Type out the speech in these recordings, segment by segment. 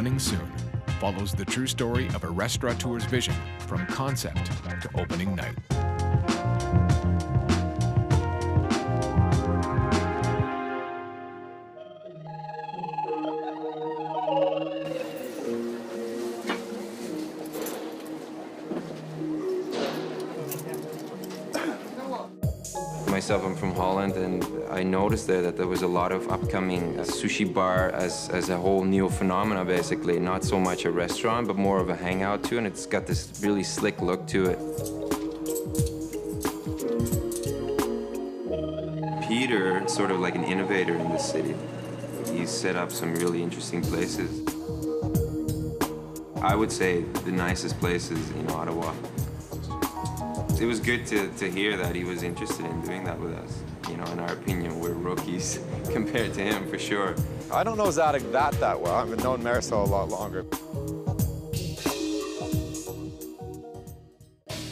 opening soon, follows the true story of a restaurateur's vision from concept to opening night. Myself, I'm from Holland, and I noticed there that there was a lot of upcoming sushi bar as a whole new phenomena, basically. Not so much a restaurant, but more of a hangout too, and it's got this really slick look to it. Peter is sort of like an innovator in this city. He's set up some really interesting places. I would say the nicest places in Ottawa. It was good to hear that he was interested in doing that with us. You know, in our opinion, we're rookies compared to him, for sure. I don't know Zadok that well. I've known Marisol a lot longer.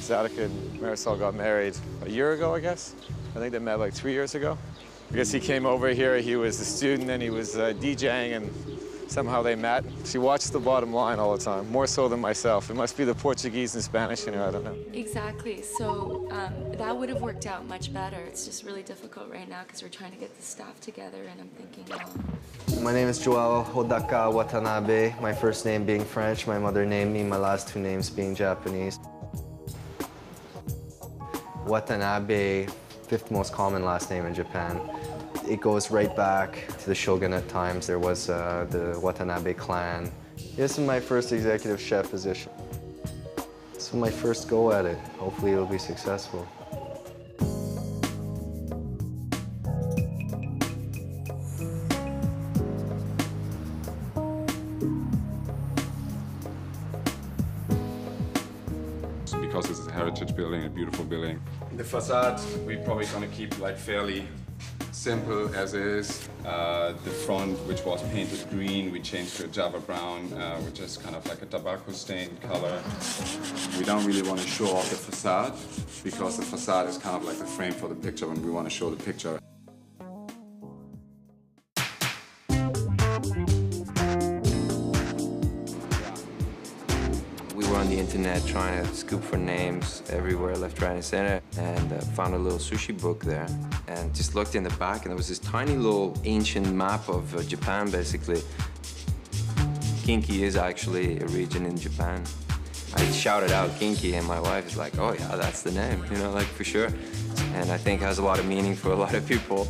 Zadok and Marisol got married a year ago, I guess. I think they met like 3 years ago. I guess he came over here, he was a student and he was DJing, and somehow they met. She watched The Bottom Line all the time, more so than myself. It must be the Portuguese and Spanish in her, I don't know. Exactly, so that would have worked out much better. It's just really difficult right now because we're trying to get the staff together, and I'm thinking, well... My name is Joel Hodaka Watanabe, my first name being French, my mother named me, my last two names being Japanese. Watanabe, fifth most common last name in Japan. It goes right back to the shogunate times. There was the Watanabe clan. This is my first executive chef position. This is my first go at it. Hopefully it'll be successful. Because it's a heritage building, a beautiful building. The facade, we're probably gonna keep like fairly simple as is. The front, which was painted green, we changed to a Java brown, which is kind of like a tobacco-stained color. We don't really want to show off the facade, because the facade is kind of like the frame for the picture, and we want to show the picture. We were on the internet trying to scoop for names everywhere, left, right, and center, and found a little sushi book there, and just looked in the back, and there was this tiny little ancient map of Japan, basically. Kinki is actually a region in Japan. I shouted out Kinki, and my wife is like, oh yeah, that's the name, you know, like for sure. And I think has a lot of meaning for a lot of people.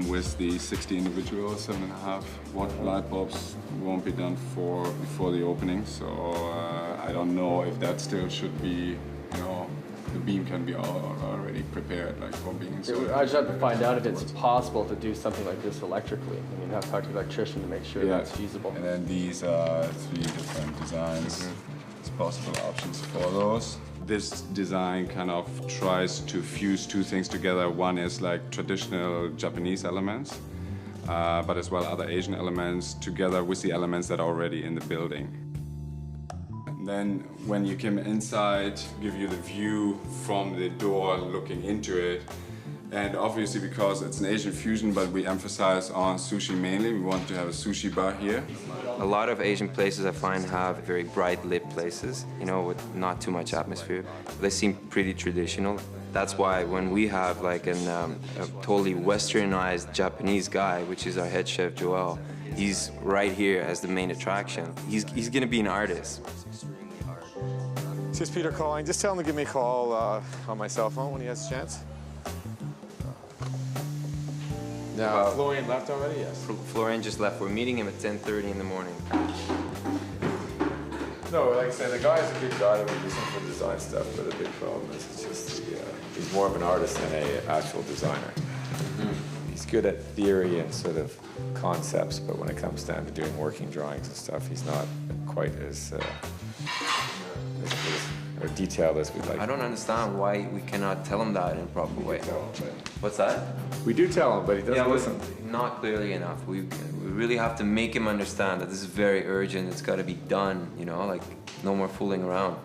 With the 60 individual 7.5 watt light bulbs won't be done before the opening, so I don't know if that still should be, you know, the beam can be already prepared, like for being installed. I just have to find out if it's possible to do something like this electrically. I mean, I have to talk to the electrician to make sure that's feasible. And then these are 3 different designs. It's possible options for those. This design kind of tries to fuse two things together. One is like traditional Japanese elements, but as well other Asian elements together with the elements that are already in the building. And then when you come inside, give you the view from the door looking into it. And obviously because it's an Asian fusion, but we emphasize on sushi mainly, we want to have a sushi bar here. A lot of Asian places I find have very bright lit places, you know, with not too much atmosphere. They seem pretty traditional. That's why when we have like a totally westernized Japanese guy, which is our head chef Joel, he's right here as the main attraction. He's gonna be an artist. This is Peter calling. Just tell him to give me a call on my cell phone when he has a chance. Now, Florian left already? Yes. Florian just left. We're meeting him at 10:30 in the morning. No, like I said, the guy's a good guy that would do some for design stuff, but the big problem is it's just he's more of an artist than an actual designer. He's good at theory and sort of concepts, but when it comes down to doing working drawings and stuff, he's not quite as detailed as we'd like. I don't understand why we cannot tell him that in a proper way. What's that? We do tell him, but he doesn't listen. Not clearly enough. We really have to make him understand that this is very urgent. It's got to be done, you know, like no more fooling around.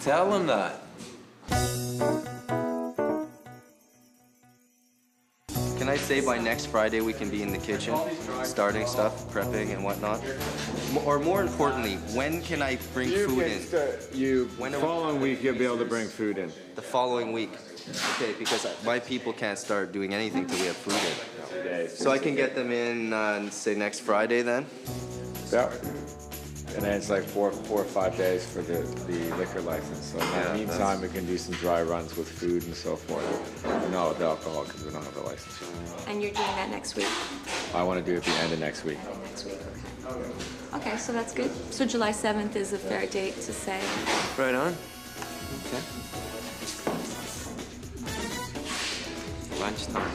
Tell him that. say by next Friday we can be in the kitchen, starting stuff, prepping and whatnot? Or more importantly, when can I bring food in? The following week you'll be able to bring food in. The following week. Okay, because my people can't start doing anything till we have food in. So I can get them in, say, next Friday then? Yeah. And then it's like four or 5 days for the liquor license. So in the meantime, we can do some dry runs with food and so forth. No, with alcohol, because we don't have the license. And you're doing that next week? I want to do it at the end of next week. Next week, okay. Okay, so that's good. So July 7th is a fair date to say. Right on. Okay. Lunchtime.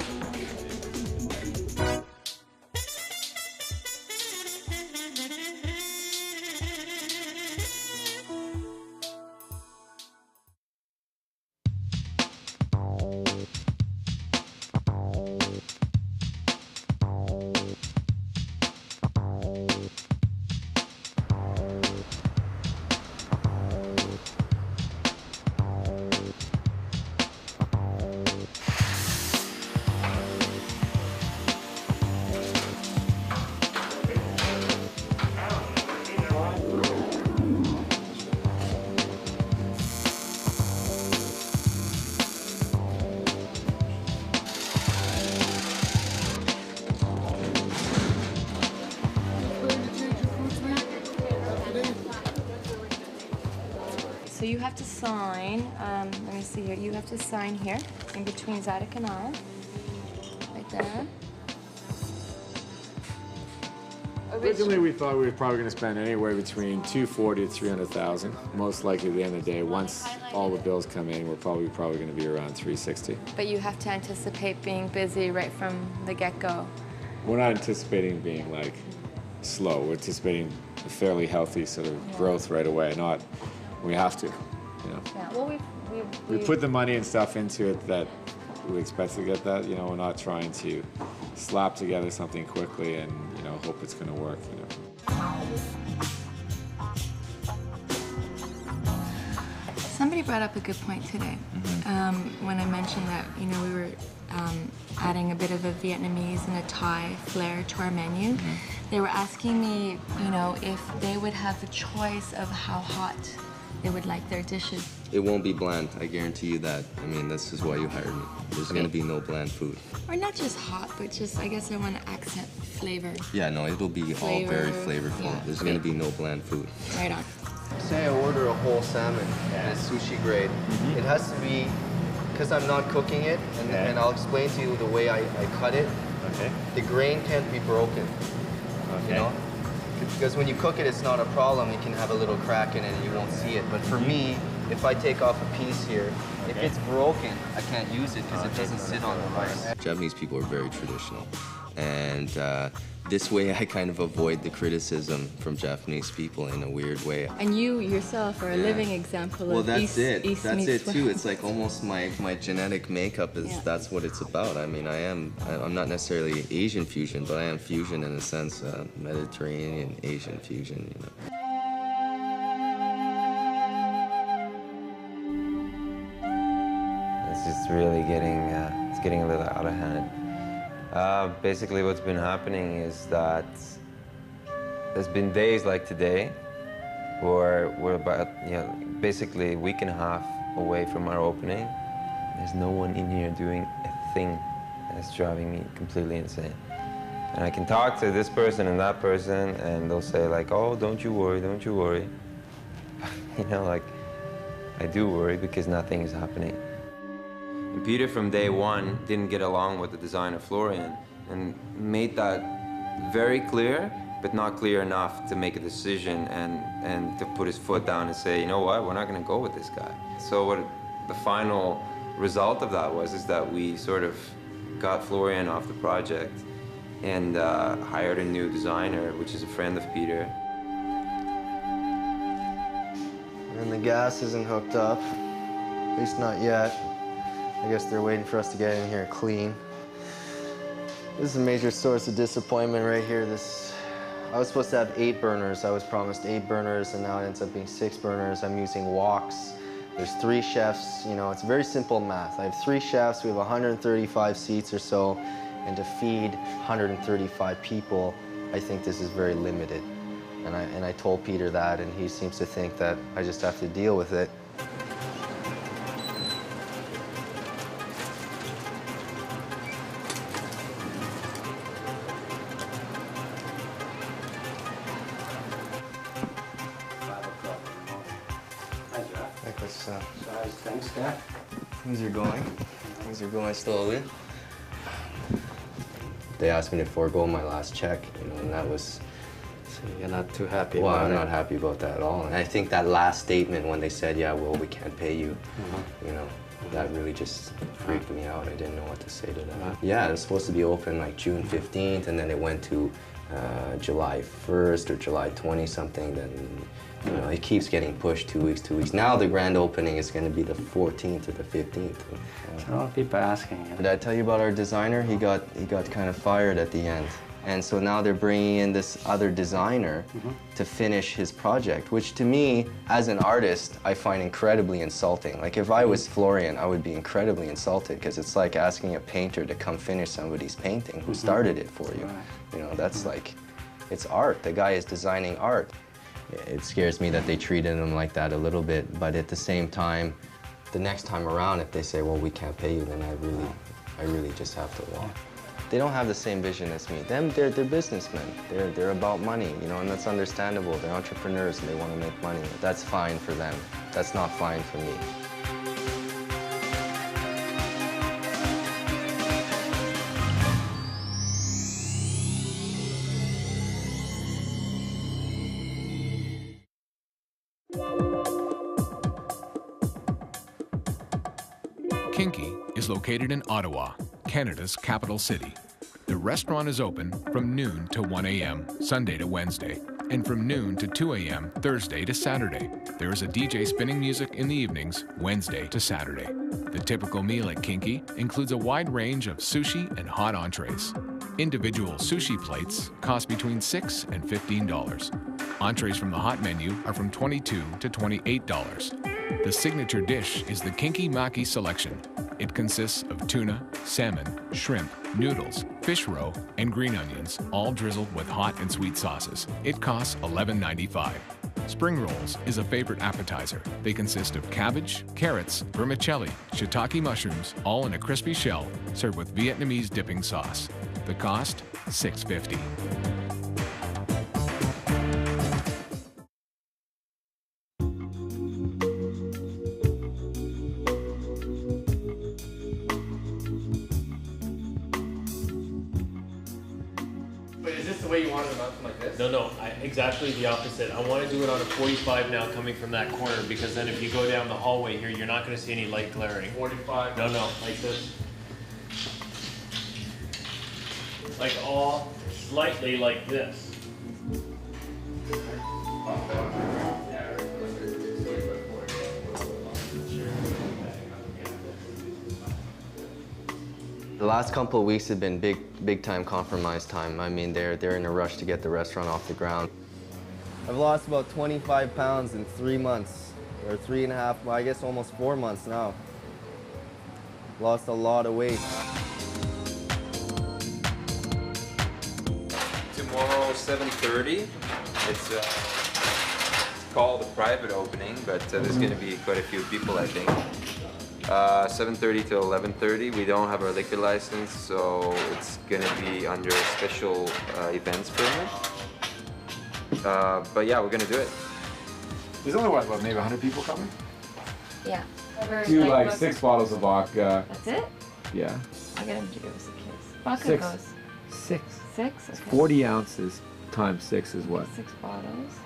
So you have to sign, let me see here, you have to sign here, in between Zadok and I, right there. Originally, we thought we were probably going to spend anywhere between $240,000 to $300,000. Most likely, at the end of the day, once all the bills come in, we're probably going to be around $360,000. But you have to anticipate being busy right from the get-go. We're not anticipating being like slow. We're anticipating a fairly healthy sort of growth right away. Not we have to, you know. Yeah. Well, we put the money and stuff into it that we expect to get that. You know, we're not trying to slap together something quickly and hope it's going to work. You know. Somebody brought up a good point today when I mentioned that we were adding a bit of a Vietnamese and a Thai flair to our menu. They were asking me, if they would have a choice of how hot they would like their dishes. It won't be bland, I guarantee you that. I mean, this is why you hired me. There's gonna be no bland food. Or not just hot, but just, I guess I want to accent flavor. Yeah, no, it'll be all very flavorful. Yeah. There's gonna be no bland food. Right on. Say I order a whole salmon and it's sushi grade. It has to be, because I'm not cooking it, and I'll explain to you the way I cut it. Okay. The grain can't be broken, you know? Because when you cook it, it's not a problem. You can have a little crack in it and you won't see it. But for me, if I take off a piece here, if it's broken, I can't use it because it doesn't sit on the rice. Japanese people are very traditional. And this way I kind of avoid the criticism from Japanese people in a weird way. And you yourself are a living example of East That's it too. West. It's like almost my genetic makeup is that's what it's about. I mean, I'm not necessarily Asian fusion, but I am fusion in a sense, Mediterranean Asian fusion, It's just really it's getting a little out of hand. Basically what's been happening is that there's been days like today where we're about, basically a week and a half away from our opening. There's no one in here doing a thing. That's driving me completely insane. And I can talk to this person and that person and they'll say like, oh, don't you worry, don't you worry. I do worry because nothing is happening. And Peter from day one didn't get along with the designer Florian and made that very clear, but not clear enough to make a decision and to put his foot down and say, you know what, we're not going to go with this guy. So what the final result of that is that we sort of got Florian off the project and hired a new designer, which is a friend of Peter. And the gas isn't hooked up, at least not yet. I guess they're waiting for us to get in here clean. This is a major source of disappointment right here. I was supposed to have 8 burners. I was promised 8 burners, and now it ends up being 6 burners. I'm using woks. There's 3 chefs. It's very simple math. I have 3 chefs. We have 135 seats or so, And to feed 135 people, I think this is very limited. And I told Peter that, and he seems to think that I just have to deal with it. Thanks, Dad. Things are going. Things are going slowly. They asked me to forego my last check, you know, and that was... So you're not too happy well, about I'm it? not happy about that at all. And I think that last statement when they said, yeah, well, we can't pay you, you know, that really just freaked me out. I didn't know what to say to that. Yeah, it was supposed to be open like June 15th, and then it went to July 1st or July 20 something. Then, you know, it keeps getting pushed 2 weeks, 2 weeks. Now the grand opening is going to be the 14th or the 15th. A lot of people asking. Did I tell you about our designer? He got kind of fired at the end. And so now they're bringing in this other designer to finish his project, which to me, as an artist, I find incredibly insulting. Like if I was Florian, I would be incredibly insulted because it's like asking a painter to come finish somebody's painting who started it for you. You know, that's like, it's art. The guy is designing art. It scares me that they treated him like that a little bit, but at the same time, the next time around, if they say, well, we can't pay you, then I really just have to walk. They don't have the same vision as me. They're businessmen. They're about money, you know, and that's understandable. They're entrepreneurs and they want to make money. That's fine for them. That's not fine for me. Kinki is located in Ottawa, Canada's capital city. The restaurant is open from noon to 1 a.m. Sunday to Wednesday, and from noon to 2 a.m. Thursday to Saturday. There is a DJ spinning music in the evenings, Wednesday to Saturday. The typical meal at Kinki includes a wide range of sushi and hot entrees. Individual sushi plates cost between $6 and $15. Entrees from the hot menu are from $22 to $28. The signature dish is the Kinki Maki selection. It consists of tuna, salmon, shrimp, noodles, fish roe, and green onions, all drizzled with hot and sweet sauces. It costs $11.95. Spring rolls is a favorite appetizer. They consist of cabbage, carrots, vermicelli, shiitake mushrooms, all in a crispy shell, served with Vietnamese dipping sauce. The cost, $6.50. No, exactly the opposite. I want to do it on a 45 now coming from that corner because then if you go down the hallway here, you're not going to see any light glaring. 45? No, like this. Like all slightly like this. The last couple of weeks have been big time compromise time. I mean, they're in a rush to get the restaurant off the ground. I've lost about 25 pounds in 3 months, or 3.5, well, I guess almost 4 months now. Lost a lot of weight. Tomorrow, 7:30. It's called a private opening, but there's going to be quite a few people, I think. 7:30 to 11:30. We don't have our liquor license, so it's going to be under a special events permit. But yeah, we're going to do it. There's only, what, maybe 100 people coming? Yeah. Do like 6 bottles of vodka. That's it? Yeah. I got him to give us a kiss. Vodka 6. goes. 6. 6? Okay. 40 ounces times 6 is what? 6 bottles.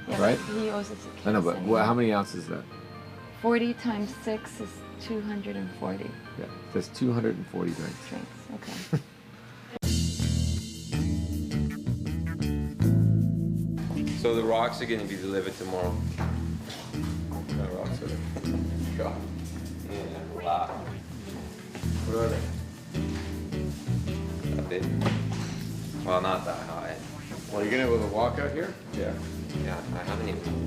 Yeah, right? But he owes us a kiss. I know, but anyway. how many ounces is that? 40 times 6 is 240. Yeah, that's 240 drinks. Okay. So the rocks are going to be delivered tomorrow. The rocks are there. God. Yeah, wow. What are they? That big. Well, not that high. Well, you're going to be able to walk out here? Yeah. Yeah, I haven't even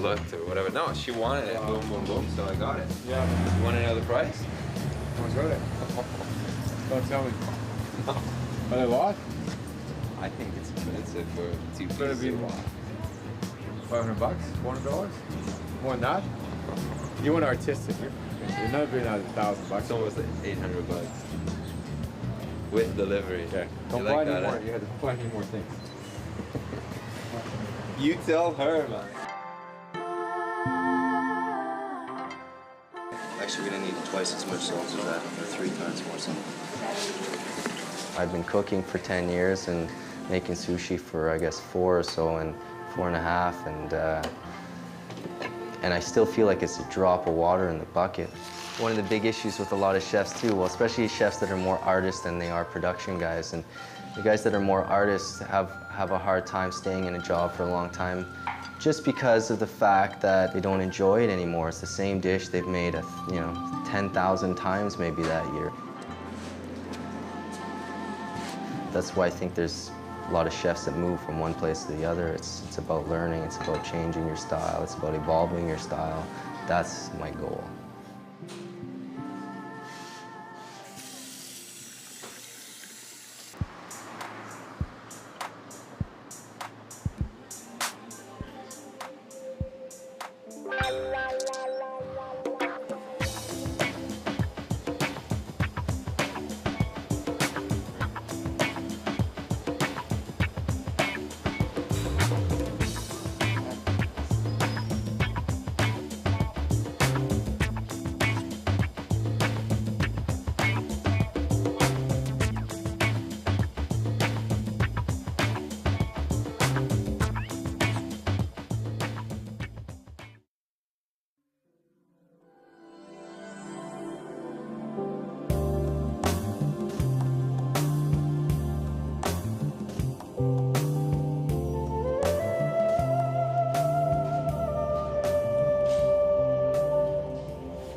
looked or whatever. No, she wanted it. Boom, boom, boom. So I got it. Yeah. You want to know the price? How much are they? Don't tell me. Are they a lot? I think it's expensive for two It's gonna be pieces. $500, $400? More than that? You want artistic. You're not being at $1,000. It's almost like 800 bucks. With delivery. Okay. You Don't like buy that, any more. eh? You had to buy any more things. You tell her, man. Actually, we're gonna need twice as much salt as that, or 3 times more salt. I've been cooking for 10 years and making sushi for, I guess, 4 or so, and 4.5, and I still feel like it's a drop of water in the bucket. One of the big issues with a lot of chefs too, well, especially chefs that are more artists than they are production guys, and the guys that are more artists have a hard time staying in a job for a long time just because of the fact that they don't enjoy it anymore. It's the same dish they've made, 10,000 times maybe that year. That's why I think there's a lot of chefs that move from one place to the other. It's about learning, it's about changing your style, it's about evolving your style. That's my goal.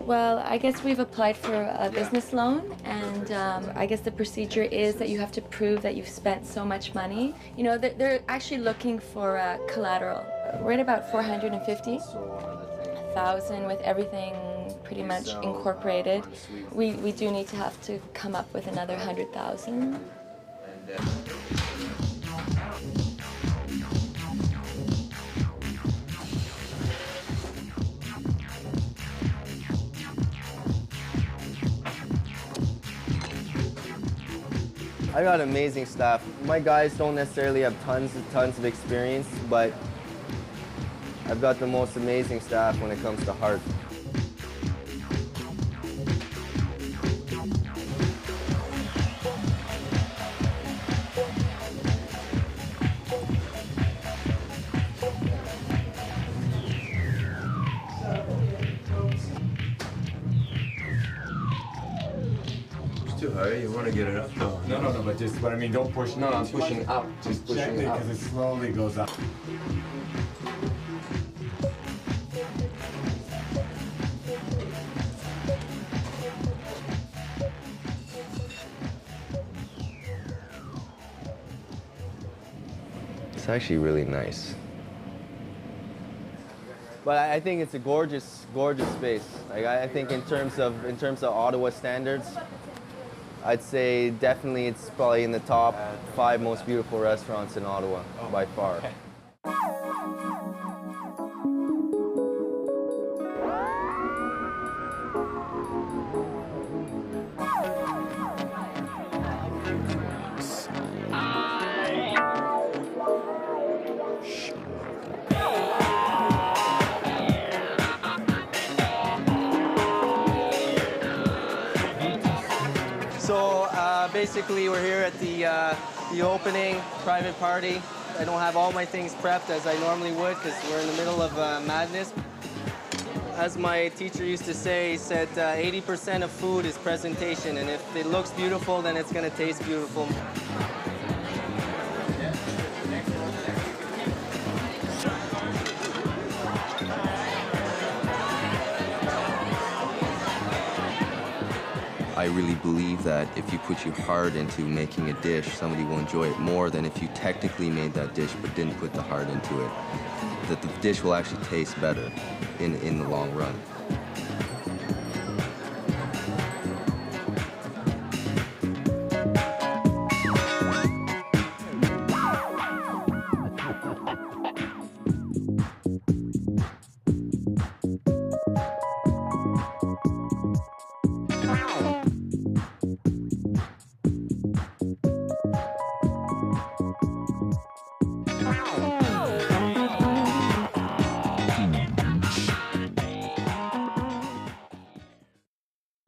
Well, I guess we've applied for a business loan, and I guess the procedure is that you have to prove that you've spent so much money. You know, they're actually looking for collateral. We're at about 450,000 with everything pretty much incorporated. We do need to have to come up with another 100,000. I got amazing staff. My guys don't necessarily have tons of experience, but I've got the most amazing staff when it comes to heart. Too high, you want to get it up? No, but I mean, don't push. No, I'm pushing up. Just pushing up. Because it slowly goes up. It's actually really nice. But I think it's a gorgeous space. Like I think in terms of Ottawa standards, I'd say definitely it's probably in the top 5 most beautiful restaurants in Ottawa by far. Okay. So basically we're here at the opening private party. I don't have all my things prepped as I normally would because we're in the middle of madness. As my teacher used to say, he said 80% of food is presentation, and if it looks beautiful, then it's going to taste beautiful. I really believe that if you put your heart into making a dish, somebody will enjoy it more than if you technically made that dish but didn't put the heart into it. That the dish will actually taste better in the long run.